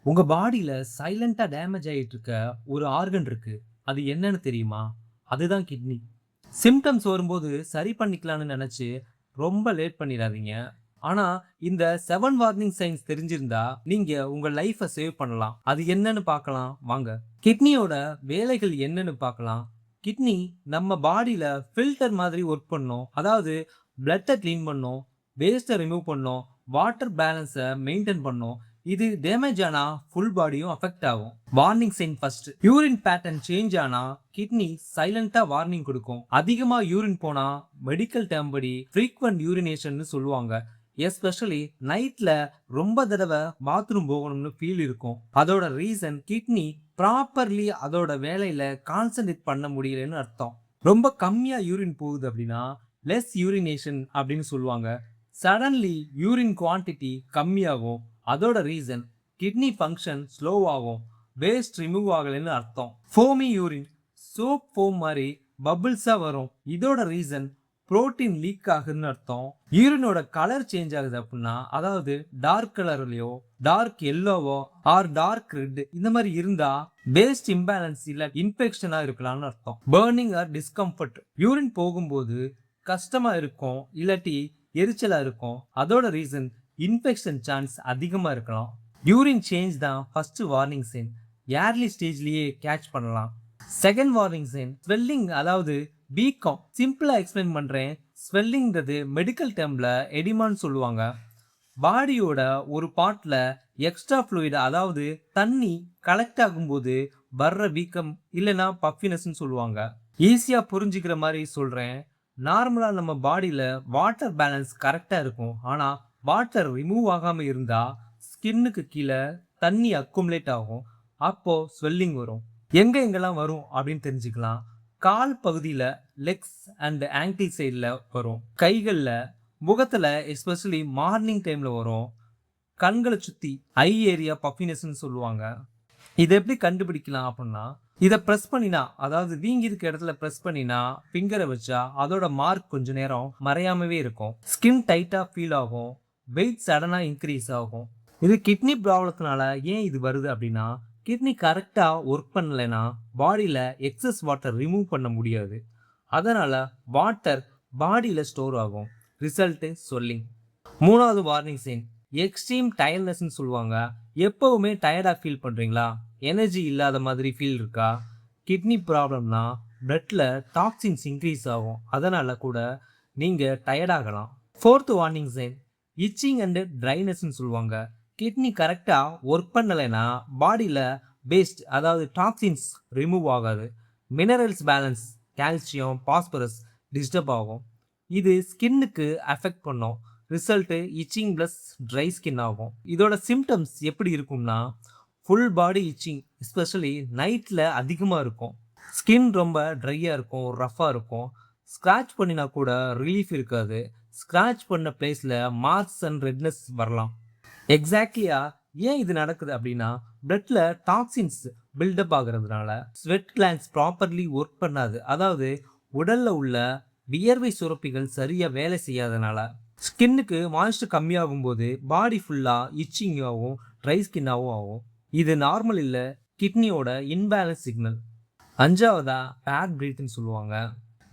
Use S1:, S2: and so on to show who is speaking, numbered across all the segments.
S1: உங்க பாடியில சைலன்ட்டா டேமேஜ் ஆயிட்டு இருக்க ஒரு ஆர்கன் இருக்கு. அது என்னன்னு தெரியுமா? அதுதான் கிட்னி. சிம்ப்டம்ஸ் வரும்போது சரி பண்ணிக்கலாம்னு நெனச்சு ரொம்ப லேட் பண்ணிறாதீங்க. ஆனா, இந்த 7 வார்னிங் சைன்ஸ் தெரிஞ்சிருந்தா, நீங்க உங்க லைஃப சேவ் பண்ணலாம். அது என்னன்னு பார்க்கலாம் வாங்க. கிட்னியோட வேலைகள் என்னன்னு பார்க்கலாம். கிட்னி நம்ம பாடியில ஃபில்டர் மாதிரி வொர்க் பண்ணும். அதாவது பிளட்ட கிளீன் பண்ணும், வேஸ்ட்ட ரிமூவ் பண்ணும், வாட்டர் பேலன்ஸ மெயின்டெயின் பண்ணும். இது டேமேஜ் ஆனா ஃபுல் பாடியும் அஃபெக்ட் ஆகும். Warning sign first. Urine pattern change ஆனா கிட்னி சைலண்டா வார்னிங் கொடுக்கும். அதிகமா யூரின் போனா மெடிக்கல் டேர்ம் படி ஃப்ரீக்வென்ட் யூரினேஷன் சொல்லுவாங்க. எஸ்பெஷலி நைட்ல ரொம்ப தடவை பாத்ரூம் போகணும்னு ஃபீல் இருக்கும். அதோட ரீசன் கிட்னி ப்ராப்பர்லி அதோட வேலையில கான்சென்ட்ரேட் பண்ண முடியலன்னு அர்த்தம். ரொம்ப கம்மியா யூரின் போகுது அப்படின்னா லெஸ் யூரினேஷன் அப்படின்னு சொல்லுவாங்க. சடன்லி யூரின் குவான்டிட்டி கம்மியாகும். அதோட ரீசன் கிட்னி ஃபங்க்ஷன் ஸ்லோ ஆகும். வேஸ்ட் ரிமூவ் ஆகலைன்னு அர்த்தம். ஃபோமி யூரின் சோப் ஃபோம் மாதிரி பபிள்ஸா வரும். இதோட ரீசன் புரோட்டீன் லீக் ஆகுதுன்னு அர்த்தம். யூரினோட கலர் சேஞ்ச் ஆகுது அப்படின்னா, அதாவது டார்க் கலர்லயோ டார்க் எல்லோவோ ஆர் டார்க் ரெட் இந்த மாதிரி இருந்தா வேஸ்ட் இம்பேலன்ஸ் இல்ல இன்ஃபெக்ஷனா இருக்கலாம்னு அர்த்தம். பர்னிங் ஆர் டிஸ்கம்ஃபர்ட் யூரின் போகும்போது கஷ்டமா இருக்கும், இல்லாட்டி எரிச்சலா இருக்கும். அதோட ரீசன் இன்ஃபெக்ஷன் சான்ஸ் அதிகமா இருக்கலாம். யூரின் சேஞ்ச் தான் ஃபர்ஸ்ட் வார்னிங் சைன். ஏர்லி ஸ்டேஜ்லயே கேட்ச் பண்ணலாம். செகண்ட் வார்னிங் சைன் ஸ்வெல்லிங், அதாவது வீக்கம். சிம்பிளா எக்ஸ்பிளைன் பண்றேன். ஸ்வெல்லிங்கிறது மெடிக்கல் டேர்ம்ல எடிமான்னு சொல்லுவாங்க. பாடியோட ஒரு பார்ட்ல எக்ஸ்ட்ரா ஃப்ளூயிட், அதாவது தண்ணி கலெக்ட் ஆகும்போது வர்ற வீக்கம் இல்லைன்னா பஃபினஸ்ன்னு சொல்லுவாங்க. ஈஸியா புரிஞ்சுக்கிற மாதிரி சொல்றேன். நார்மலா நம்ம பாடியில வாட்டர் பேலன்ஸ் கரெக்டா இருக்கும். ஆனா வாட்டர் ரிமூவ் ஆகாம இருந்தா ஸ்கின்னுக்கு கீழே தண்ணி அக்குமுலேட் ஆகும். அப்போ ஸ்வெல்லிங் வரும். எங்க எங்கெல்லாம் வரும் அப்படின்னு தெரிஞ்சுக்கலாம். கால் பகுதியில லெக்ஸ் அண்ட் ஆங்கிள் சைடில் வரும். கைகளில், முகத்துல எஸ்பெஷலி மார்னிங் டைம்ல வரும். கண்களை சுத்தி ஐ ஏரியா பஃபினஸ்ன்னு சொல்லுவாங்க. இதை எப்படி கண்டுபிடிக்கலாம் அப்படின்னா, இதை ப்ரெஸ் பண்ணினா, அதாவது வீங்கி இருக்க இடத்துல ப்ரெஸ் பண்ணினா ஃபிங்கரை வச்சா அதோட மார்க் கொஞ்ச நேரம் மறையாமவே இருக்கும். ஸ்கின் டைட்டா ஃபீல் ஆகும். வெயிட் சடனா இன்க்ரீஸ் ஆகும். இது கிட்னி ப்ராப்ளத்தினால ஏன் இது வருது அப்படின்னா, கிட்னி கரெக்டா ஒர்க் பண்ணலைன்னா பாடியில எக்ஸஸ் வாட்டர் ரிமூவ் பண்ண முடியாது. அதனால வாட்டர் பாடியில ஸ்டோர் ஆகும். Result swelling. மூணாவது வார்னிங் சைன் எக்ஸ்ட்ரீம் டயர்ட்னஸ்ன்னு சொல்லுவாங்க. எப்பவுமே டயர்டா ஃபீல் பண்றீங்களா? எனர்ஜி இல்லாத மாதிரி ஃபீல் இருக்கா? கிட்னி ப்ராப்ளம்னா பிளட்ல டாக்ஸின்ஸ் இன்க்ரீஸ் ஆகும். அதனால கூட நீங்க டயர்ட் ஆகலாம். Fourth warning sign itching and ட்ரைனஸ்ன்னு சொல்லுவாங்க. கிட்னி கரெக்டா ஒர்க் பண்ணலைன்னா பாடியில வேஸ்ட், அதாவது டாக்ஸின்ஸ் ரிமூவ் ஆகாது. Minerals balance, calcium, phosphorus disturb ஆகும். இது ஸ்கின்னுக்கு அஃபெக்ட் பண்ணும். Result itching plus dry skin ஆகும். இதோட சிம்டம்ஸ் எப்படி இருக்கும்னா, ஃபுல் பாடி இச்சிங், எஸ்பெஷலி நைட்டில் அதிகமாக இருக்கும். ஸ்கின் ரொம்ப ட்ரையாக இருக்கும், ரஃப்பாக இருக்கும். ஸ்க்ராட்ச் பண்ணினா கூட ரிலீஃப் இருக்காது. ஸ்க்ராட்ச் பண்ண பிளேஸில் மார்க்ஸ் அண்ட் ரெட்னஸ் வரலாம். எக்ஸாக்ட்லியா ஏன் இது நடக்குது அப்படின்னா, பிளட்ல டாக்ஸின்ஸ் பில்டப் ஆகுறதுனால ஸ்வெட் கிளான்ஸ் ப்ராப்பர்லி ஒர்க் பண்ணாது. அதாவது உடல்ல உள்ள வியர்வை சுரப்பிகள் சரியா வேலை செய்யாதனால ஸ்கின்னுக்கு மாய்ஸ்டர் கம்மியாகும் போது பாடி ஃபுல்லா இச்சிங்காகவும் ட்ரை ஸ்கின்னாகவும் ஆகும். இது நார்மல் இல்லை, கிட்னியோட இன்பேலன்ஸ் சிக்னல். அஞ்சாவதா பேட் பிரீத்னு சொல்லுவாங்க.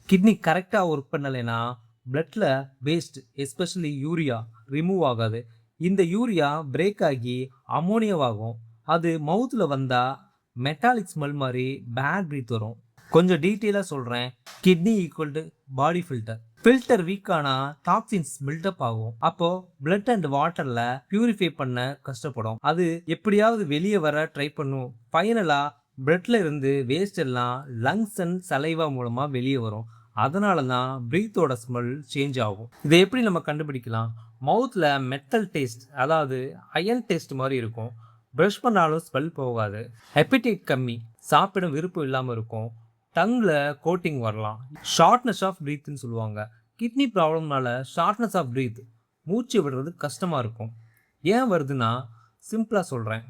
S1: கிட்னி கரெக்டாக ஒர்க் பண்ணலைன்னா பிளட்ல வேஸ்ட், எஸ்பெஷலி யூரியா ரிமூவ் ஆகாது. இந்த யூரியா பிரேக் ஆகி அமோனியாவாகும். அது மவுத்தில் வந்தால் மெட்டாலிக் ஸ்மெல் மாதிரி பேட் பிரீத் வரும். கொஞ்சம் டீட்டெயிலாக சொல்கிறேன். Kidney equal to body filter. Filter week ஆனால் டாக்ஸின்ஸ் பில்டப் ஆகும். அப்போ பிளட் அண்ட் வாட்டர்ல பியூரிஃபை பண்ண கஷ்டப்படும். அது எப்படியாவது வெளியே வர ட்ரை பண்ணும். ஃபைனலாக பிளட்ல இருந்து வேஸ்ட் எல்லாம் லங்ஸ் அண்ட் சலைவா மூலமாக வெளியே வரும். அதனால தான் பிரீத்தோட ஸ்மெல் சேஞ்ச் ஆகும். இதை எப்படி நம்ம கண்டுபிடிக்கலாம்? மவுத்தில் மெட்டல் டேஸ்ட், அதாவது அயன் டேஸ்ட் மாதிரி இருக்கும். ப்ரஷ் பண்ணாலும் ஸ்மெல் போகாது. ஹெப்படைட் கம்மி, சாப்பிட விருப்பம் இல்லாமல் இருக்கும். டங்கில் கோட்டிங் வரலாம். ஷார்ட்னஸ் ஆஃப் ப்ரீத்னு சொல்லுவாங்க. கிட்னி ப்ராப்ளம்னால ஷார்ட்னஸ் ஆஃப் ப்ரீத், மூச்சு விடுறது கஷ்டமாக இருக்கும். ஏன் வருதுன்னா, சிம்பிளாக சொல்கிறேன்.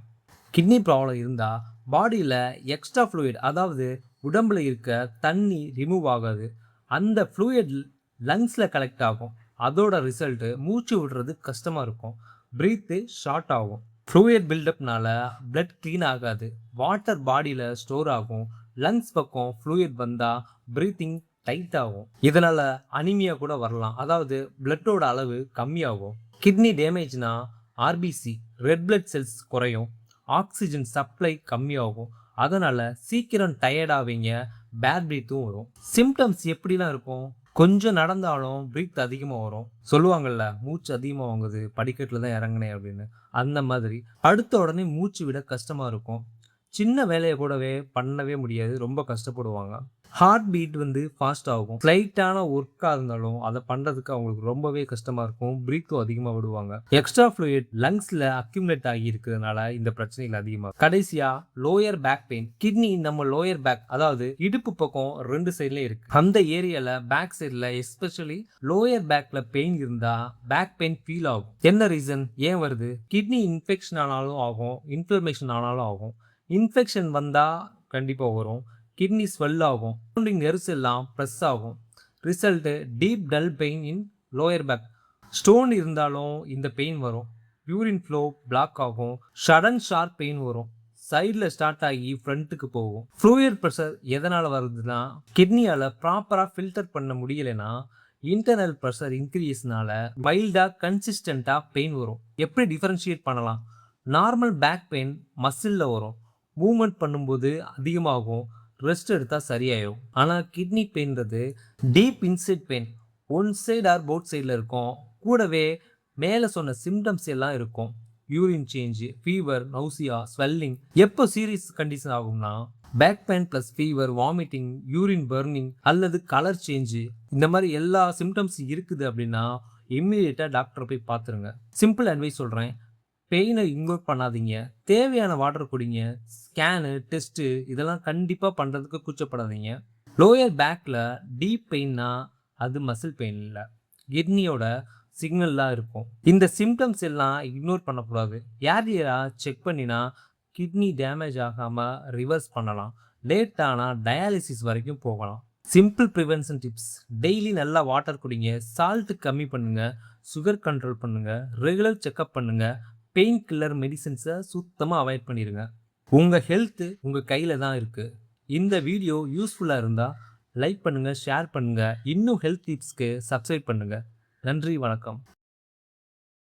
S1: கிட்னி ப்ராப்ளம் இருந்தால் பாடியில் எக்ஸ்ட்ரா ஃப்ளூயிட், அதாவது உடம்புல இருக்க தண்ணி ரிமூவ் ஆகாது. அந்த ஃப்ளூயிட் லங்ஸில் கலெக்ட் ஆகும். அதோட ரிசல்ட்டு மூச்சு விடுறது கஷ்டமாக இருக்கும். ப்ரீத்து ஷார்ட் ஆகும். ஃப்ளூயிட் பில்டப்னால பிளட் க்ளீன் ஆகாது, வாட்டர் பாடியில் ஸ்டோர் ஆகும், லங்ஸ் பக்கம் ஃப்ளூயிட் வந்தால் ப்ரீத்திங் டைட் ஆகும். இதனால அனிமியா கூட வரலாம், அதாவது பிளட்டோட அளவு கம்மியாகும். கிட்னி டேமேஜ்னா ஆர்பிசி ரெட் பிளட் செல்ஸ் குறையும், ஆக்சிஜன் சப்ளை கம்மியாகும். அதனால சீக்கிரம் டயர்ட் ஆவீங்க, பேட் பிரீத்தும் வரும். சிம்டம்ஸ் எப்படிலாம் இருக்கும்? கொஞ்சம் நடந்தாலும் பிரீத் அதிகமாக வரும். சொல்லுவாங்கல்ல, மூச்சு அதிகமாக வாங்குது, படிக்கட்டில் தான் இறங்கினேன் அப்படின்னு. அந்த மாதிரி அடுத்த உடனே மூச்சு விட கஷ்டமாக இருக்கும். சின்ன வேலையை கூடவே பண்ணவே முடியாது, ரொம்ப கஷ்டப்படுவாங்க. ஹார்ட் பீட் ஃபாஸ்ட் ஆகும். ஸ்லைட்டான ஒர்க்காக இருந்தாலும் அதை பண்ணுறதுக்கு அவங்களுக்கு ரொம்பவே கஷ்டமாக இருக்கும். பிரீத்தும் அதிகமாக விடுவாங்க. எக்ஸ்ட்ரா ஃப்ளூயிட் லங்ஸில் அக்யூமுலேட் ஆகி இருக்கிறதுனால இந்த பிரச்சனைகள் அதிகமாக. கடைசியாக லோயர் பேக் பெயின். கிட்னி நம்ம லோயர் பேக், அதாவது இடுப்பு பக்கம் 2 சைட்லேயும் இருக்கு. அந்த ஏரியாவில் பேக் சைடில் எஸ்பெஷலி லோயர் பேக்ல பெயின் இருந்தால் பேக் பெயின் ஃபீல் ஆகும். என்ன ரீசன், ஏன் வருது? கிட்னி இன்ஃபெக்ஷன் ஆனாலும் ஆகும், இன்ஃப்ளமேஷன் ஆனாலும் ஆகும். இன்ஃபெக்ஷன் வந்தால் கண்டிப்பாக வரும். கிட்னி ஸ்வெல் ஆகும், சரௌண்டிங் நெர்வ்ஸ் எல்லாம் ப்ரெஸ் ஆகும். Result deep dull pain in lower back. Stone இருந்தாலும் இந்த பெயின் வரும். யூரின் ஃப்ளோ பிளாக் ஆகும், சடன் ஷார்ப் பெயின் வரும், சைடில் ஸ்டார்ட் ஆகி ஃப்ரண்ட்டுக்கு போகும். ஃப்ளூயிட் ப்ரெஷர் எதனால் வருதுன்னா, கிட்னியால் ப்ராப்பராக ஃபில்டர் பண்ண முடியலைன்னா இன்டர்னல் ப்ரெஷர் இன்க்ரீஸ்னால மைல்டாக கன்சிஸ்டண்ட்டாக பெயின் வரும். எப்படி டிஃபரன்ஷியேட் பண்ணலாம்? நார்மல் பேக் பெயின் மசிலில் வரும், மூவ்மெண்ட் பண்ணும்போது அதிகமாகும், ரெஸ்ட் எடுத்தால் சரியாயிடும். ஆனால் கிட்னி பெயின்றது deep inside pain, one side or both சைடில் இருக்கும். கூடவே மேலே சொன்ன சிம்டம்ஸ் எல்லாம் இருக்கும். Urine change, fever, nausea, swelling. எப்போ சீரியஸ் கண்டிஷன் ஆகும்னா, back pain plus fever, vomiting, urine burning அல்லது கலர் சேஞ்சு, இந்த மாதிரி எல்லா சிம்டம்ஸ் இருக்குது அப்படின்னா இம்மீடியட்டாக டாக்டரை போய் பார்த்துருங்க. சிம்பிள் அட்வைஸ் சொல்கிறேன், பெயினை இக்னோர் பண்ணாதீங்க, தேவையான வாட்டர் குடிங்க, ஸ்கேனு டெஸ்ட்டு இதெல்லாம் கண்டிப்பாக பண்ணுறதுக்கு கூச்சப்படாதீங்க. லோயர் பேக்கில் டீப் பெயின்னா அது மசில் பெயின் இல்லை, கிட்னியோட சிக்னல்லாம் இருக்கும். இந்த சிம்டம்ஸ் எல்லாம் இக்னோர் பண்ணக்கூடாது. ஏர்லியராக செக் பண்ணினா கிட்னி டேமேஜ் ஆகாமல் ரிவர்ஸ் பண்ணலாம். லேட் ஆனால் டயாலிசிஸ் வரைக்கும் போகலாம். சிம்பிள் ப்ரிவென்ஷன் டிப்ஸ்: டெய்லி நல்லா வாட்டர் குடிங்க, சால்ட்டு கம்மி பண்ணுங்கள், சுகர் கண்ட்ரோல் பண்ணுங்கள், ரெகுலர் செக்அப் பண்ணுங்கள், பெயின் கில்லர் மெடிசன்ஸை சுத்தமாக அவாய்ட் பண்ணிடுங்க. உங்கள் ஹெல்த்து உங்கள் கையில் தான் இருக்குது. இந்த வீடியோ யூஸ்ஃபுல்லாக இருந்தால் லைக் பண்ணுங்கள், ஷேர் பண்ணுங்கள். இன்னும் ஹெல்த் டிப்ஸ்க்கு சப்ஸ்கிரைப் பண்ணுங்கள். நன்றி, வணக்கம்.